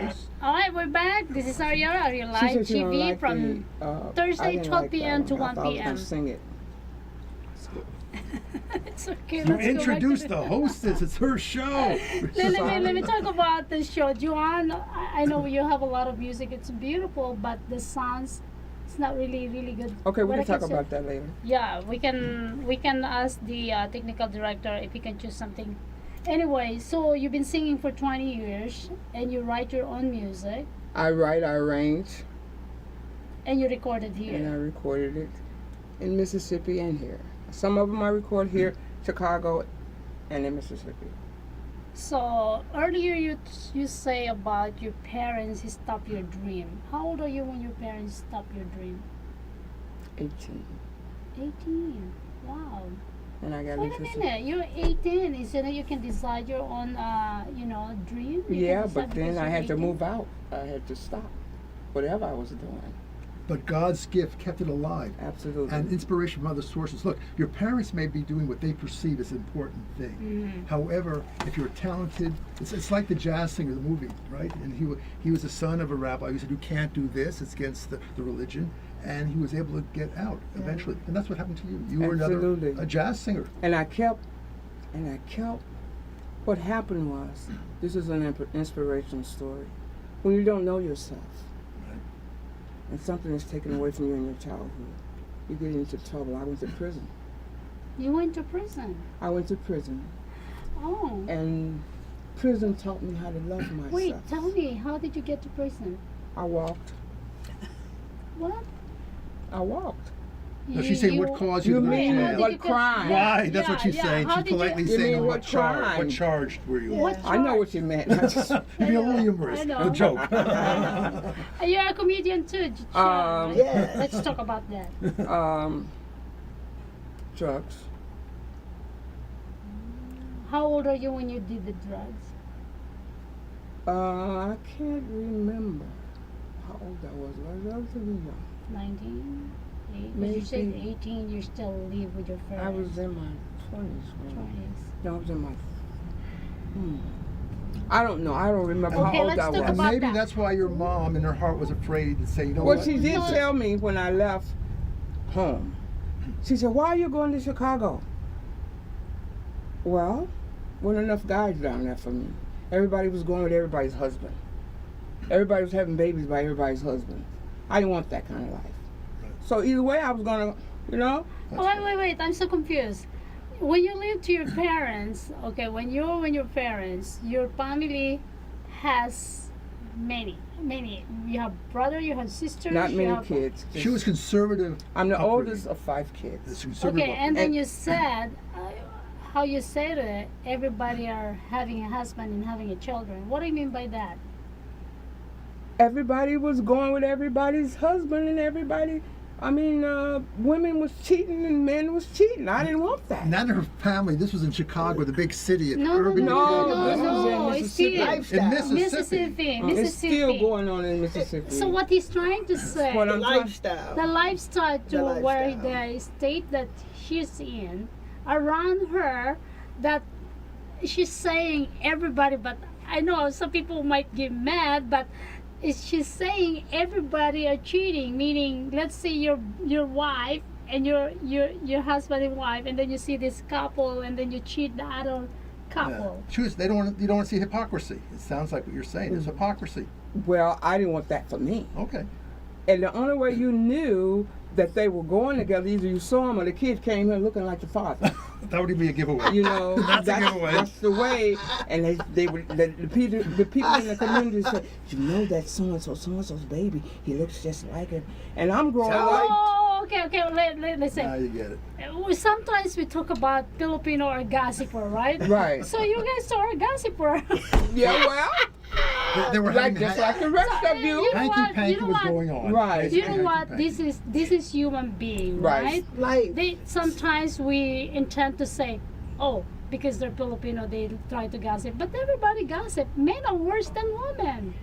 Nice. All right, we're back. This is Arielle Live She don't TV like from I Thursday, didn't 12 like p.m. that to one. 1 I thought I was p.m. gonna sing it. It's okay. You let's go back to introduced the- the hostess. It's her show. let me talk about the show. Joanne, I know you have a lot of music. It's beautiful, but the sounds, it's not really good. Okay, we What can I talk say- about that later. Yeah, we can ask the technical director if he can choose something. Anyway, so you've been singing for 20 years, and you write your own music, I write, I arrange, and you recorded here. and I recorded it in Mississippi and here. Some of them I record here, Chicago, and in Mississippi. So earlier you say about your parents stopped your dream. How old are you when your parents stopped your dream? 18. 18. Wow. And I got Wait a into minute. You're 18. Isn't it you can decide your own dream? You Yeah, can but decide then because I you're had to 18? move out. I had to stop whatever I was doing. But God's gift kept it alive. Absolutely. And inspiration from other sources. Look, your parents may be doing what they perceive as an important thing. Mhm. However, if you're talented, it's like the jazz singer, the movie, right? And he was the son of a rabbi who said, you can't do this, it's against the religion. And he was able to get out eventually. And that's what happened to you. You were Absolutely. a jazz singer. And I kept, what happened was, this is an inspirational story. When you don't know yourself, Right. and something is taken away from you in your childhood, you get into trouble. I went to prison. You went to prison. I went to prison, Oh. and prison taught me how to love myself. Wait, tell me, how did you get to prison? I walked. What? I walked. No, she's saying what caused you You to go to mean jail. how did what you get- crime? Right, that's what she's yeah. saying. How She's did you- politely You saying mean what what crime? what charged were you? What I know what you meant. You're being a little humorous. I know. The joke. You're a comedian too. Um, Yeah. Let's talk about that. Drugs. How old are you when you did the drugs? I can't remember how old I was. I was relatively young. 19? But you said 18, you still live with your I parents. was in my 20s. 20s. No, I was in my. I don't know. I don't remember Okay, how old let's I talk was. And about maybe that. that's why your mom in her heart was afraid to say, you know Well, what? she did No. tell me when I left home. She said, "Why are you going to Chicago?" Well, wasn't enough guys down there for me. Everybody was going with everybody's husband. Everybody was having babies by everybody's husband. I didn't want that kind of life. Right. So either way, I was gonna, you know. That's Wait, I'm so confused. When you live to your parents, okay, when you're with your parents, your family has many. You have brother, you have sisters. Not you many have, kids. She was conservative. I'm the upbringing. oldest of 5 kids. It's conservative. Okay, and then And- you said, how you said it, everybody are having a husband and having a children. What do you mean by that? Everybody was going with everybody's husband, and everybody. I mean, women was cheating and men was cheating. I didn't want that. Not her family. This was in Chicago, the big city. No, urban no, decay. this is in it's Mississippi. still Lifestyle. In Mississippi. Mississippi. It's still going on in Mississippi. So what he's trying to say, What I'm trying- Lifestyle. the lifestyle to The where lifestyle. the state that she's in, around her, that she's saying everybody, but I know some people might get mad, but she's saying everybody are cheating, meaning let's say your wife and your husband and wife, and then you see this couple and then you cheat the other couple. Yeah. They don't want, you don't want to see hypocrisy. It sounds like what you're saying. There's hypocrisy. Well, I didn't want that for me. Okay. And the only way you knew that they were going together, either you saw them or the kid came here looking like the father. That would be a giveaway. You know, That's a giveaway. That's the way. And they would the people in the community said, you know that so and so's baby, he looks just like him. And I'm growing up. Oh, okay. Listen. Now you get it. Sometimes we talk about Filipino or gossiper, right? Right. So you guys are a gossiper. Yeah, well, They were like having just like the rest of you. You know hanky what? panky You know was what? going on. Right. Basically, You know what? hanky-panky. This is human being, Right. right? Life. They sometimes we intend to say, oh, because they're Filipino, they try to gossip. But everybody gossip. Men are worse than women.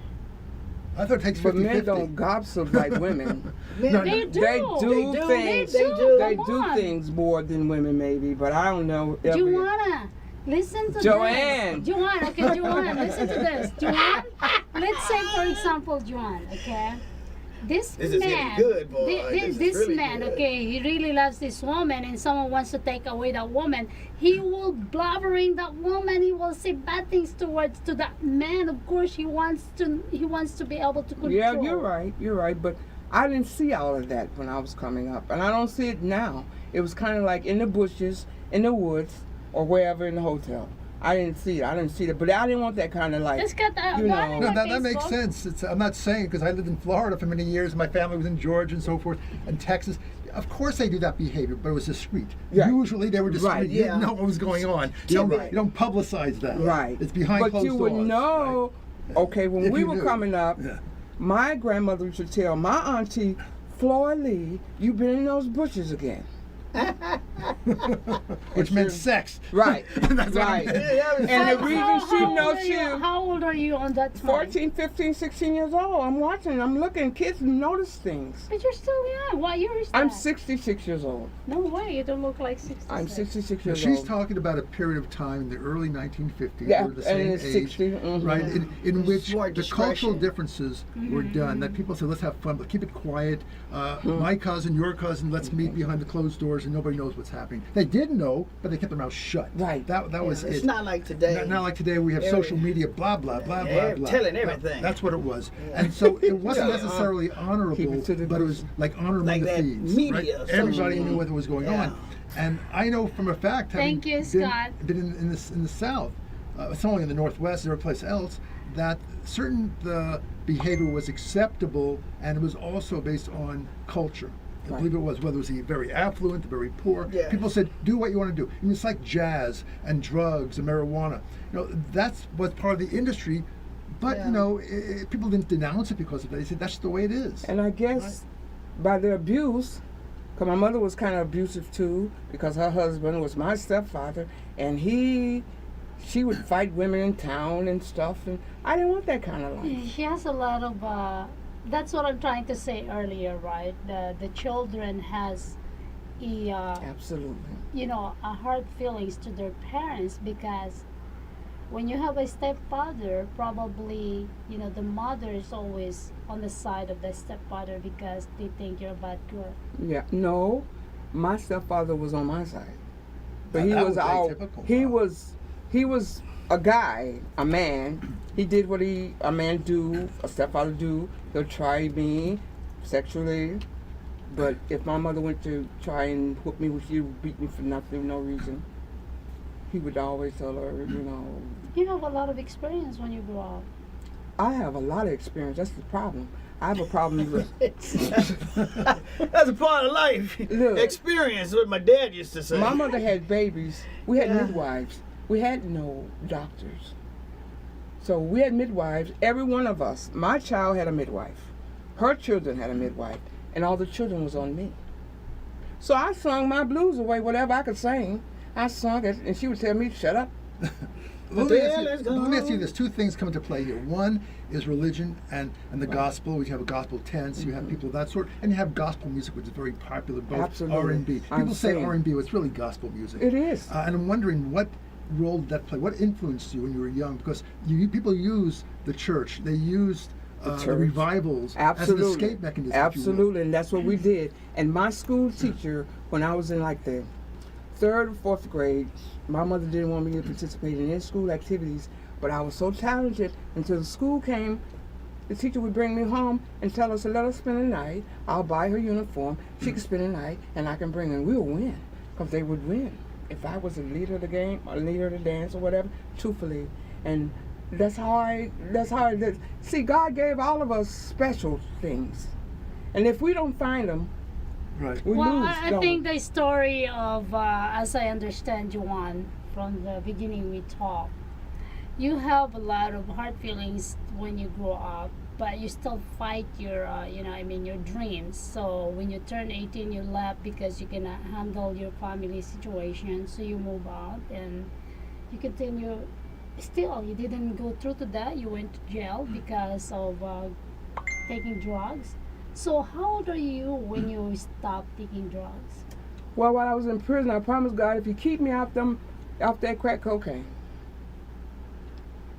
I thought it takes But 50-50. men don't gossip like women. No, They do. They do things. They do. They Come do on. things more than women, maybe. But I don't know. Joanna, listen to Joanne. this. Joanne, okay, Joanne, listen to this. Joanne, let's say example, John. Okay, this This is man, getting good, boy. This is this really man, good. okay, he really loves this woman, and someone wants to take away that woman. He will blabbering that woman. He will say bad things towards to that man. Of course, he wants to be able to control. Yeah, you're right. But I didn't see all of that when I was coming up, and I don't see it now. It was kind of like in the bushes, in the woods, or wherever in the hotel. I didn't see it, but I didn't want that kind of life. It's got that. You go on know. in No, my that makes Facebook. sense. I'm not saying because I lived in Florida for many years. My family was in Georgia and so forth, and Texas. Of course, they do that behavior, but it was discreet. Yeah. Usually, they were discreet. Right, You yeah. didn't know what was going on. Right. You don't publicize that. Right. It's behind but closed you doors. would know. right? Okay, when If we you were knew. coming up, Yeah. my grandmother used to tell my auntie, Flora Lee, you've been in those bushes again. Which meant sex. Right, That's what right. it meant. And the How- reason she how old knows are you- you, How old are you on that time? 14, 15, 16 years old. I'm watching, I'm looking. Kids notice things. But you're still young. What year is that? I'm 66 years old. No way, you don't look like 66. I'm 66 Now, years she's old. talking about a period of time in the early 1950s, Yeah, or the and same it's age, 60, mhm. right? In which more the cultural discretion. differences were done. That people said, "Let's have fun, but keep it quiet." Hmm. My cousin, your cousin, let's meet behind the closed doors, and nobody knows what's happening. They did know, but they kept their mouth shut. Right. That was It's it. not like today. Not like today, we have Every- social media, blah blah blah blah Yeah, blah. telling No, everything. that's what it was, and so it wasn't Yeah. necessarily Keep honorable, it to the but it was like honor among Like the that thieves. media, right? social Everybody media. knew what was going Yeah. on, and I know from a fact, having Thank you, been, Scott. been in the South, it's only in the Northwest, every place else, that certain behavior was acceptable, and it was also based on culture. I Right. believe it was, whether it was the very affluent, the very poor. Yeah. People said, do what you want to do. And it's like jazz and drugs and marijuana. That's what's part of the industry. But, Yeah. people didn't denounce it because of that. They said, that's the way it is. And I guess by the abuse, because my mother was kind of abusive too, because her husband was my stepfather, and she would fight women in town and stuff, and I didn't want that kind of life. She has a lot of. That's what I'm trying to say earlier, right? The children has a Absolutely. a hard feelings to their parents because when you have a stepfather, probably the mother is always on the side of the stepfather because they think you're a bad girl. Yeah. No, my stepfather was on my side, but That- he that was was all. atypical. He was a guy, a man. He did what a man do, a stepfather do. He'll try me sexually, but if my mother went to try and whoop me, she would beat me for nothing, no reason. He would always tell her, You have a lot of experience when you grow up. I have a lot of experience. That's the problem. I have a problem with. That's a part of life. Look. Experience, what my dad used to say. My mother had babies. We had Yeah. midwives. We had no doctors. So we had midwives. Every one of us. My child had a midwife. Her children had a midwife. And all the children was on me. So I sung my blues away, whatever I could sing. I sung it, and she would tell me, shut up. Let me ask you- let's let me ask you go. this. Two things come into play here. One is religion and the gospel. We have a gospel tense. You have people of that sort. And you have gospel music, which is very popular, both Absolutely. R&B. I'm People say saying- R&B, but it's really gospel music. It is. And I'm wondering what role did that play? What influenced you when you were young? Because people use the church. They used the church. revivals Absolutely. as an escape mechanism. if you will. Absolutely, and that's what we did. And my school teacher, when I was in like the 3rd or 4th grade, my mother didn't want me to participate in any school activities, but I was so talented until the school came. The teacher would bring me home and tell us to let her spend the night. I'll buy her uniform. She can spend the night, and I can bring her. And we'll win, because they would win. If I was the leader of the game, or leader of the dance, or whatever, truthfully. And that's how I did. See, God gave all of us special things. And if we don't find them, Right. we Well, lose. I don't we? think the story of, as I understand, Juan, from the beginning we talked, you have a lot of hard feelings when you grow up, but you still fight your, your dreams. So when you turn 18, you left because you cannot handle your family situation. So you move out and you continue. Still, you didn't go through to that. You went to jail because of taking drugs. So how old are you when you stopped taking drugs? Well, while I was in prison, I promised God, if you keep me off that crack cocaine,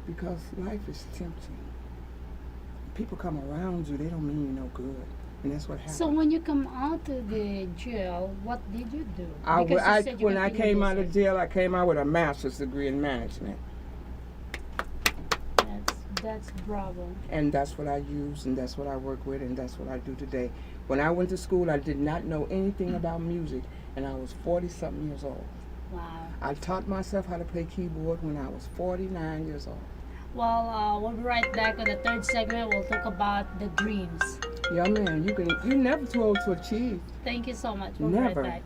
because life is tempting. people come around you, they don't mean you no good, and that's what happened. So when you come out of the jail, what did you do? When I came out of jail, I came out with a master's degree in management, That's bravo. and that's what I use, and that's what I work with, and that's what I do today. When I went to school, I did not know anything about music, and I was 40-something years old. Wow. I taught myself how to play keyboard when I was 49 years old. Well, we'll be right back on the third segment. We'll talk about the dreams. Yeah, man, you're never too old to achieve. Thank you so much. We'll be Never. right back.